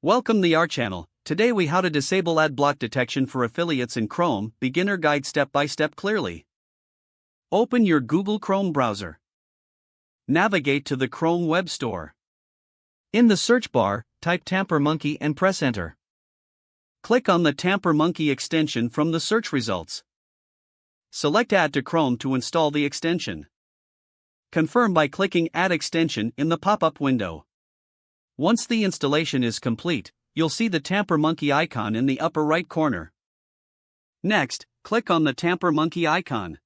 Welcome to our channel. Today we how to disable Adblock detection for affiliates in Chrome, beginner guide step by step clearly. Open your Google Chrome browser. Navigate to the Chrome Web Store. In the search bar, type TamperMonkey and press enter. Click on the TamperMonkey extension from the search results. Select Add to Chrome to install the extension. Confirm by clicking Add Extension in the pop-up window. Once the installation is complete, you'll see the TamperMonkey icon in the upper right corner. Next, click on the TamperMonkey icon.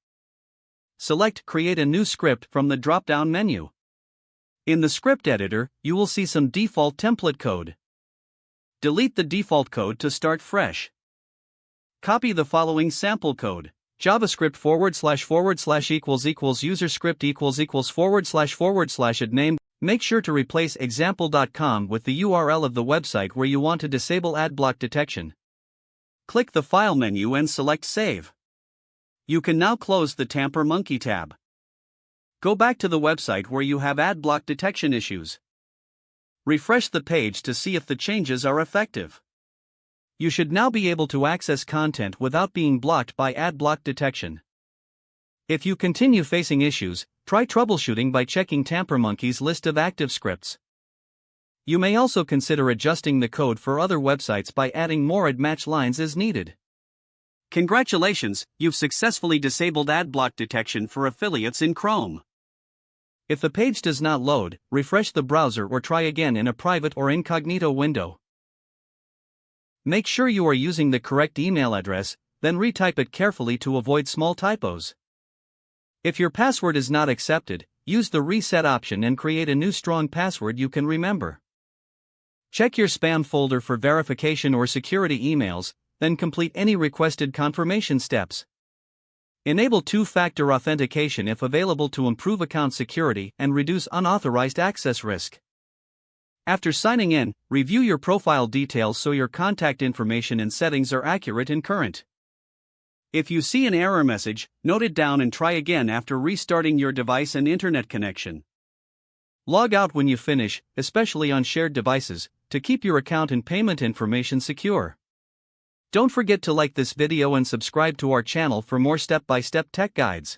Select Create a new script from the drop-down menu. In the script editor, you will see some default template code. Delete the default code to start fresh. Copy the following sample code. JavaScript // user script / ad name. Make sure to replace example.com with the URL of the website where you want to disable Adblock detection. Click the File menu and select Save. You can now close the TamperMonkey tab. Go back to the website where you have Adblock detection issues. Refresh the page to see if the changes are effective. You should now be able to access content without being blocked by Adblock detection. If you continue facing issues, try troubleshooting by checking TamperMonkey's list of active scripts. You may also consider adjusting the code for other websites by adding more ad-match lines as needed. Congratulations, you've successfully disabled Adblock detection for affiliates in Chrome. If the page does not load, refresh the browser or try again in a private or incognito window. Make sure you are using the correct email address, then retype it carefully to avoid small typos. If your password is not accepted, use the reset option and create a new strong password you can remember. Check your spam folder for verification or security emails, then complete any requested confirmation steps. Enable two-factor authentication if available to improve account security and reduce unauthorized access risk. After signing in, review your profile details so your contact information and settings are accurate and current. If you see an error message, note it down and try again after restarting your device and internet connection. Log out when you finish, especially on shared devices, to keep your account and payment information secure. Don't forget to like this video and subscribe to our channel for more step-by-step tech guides.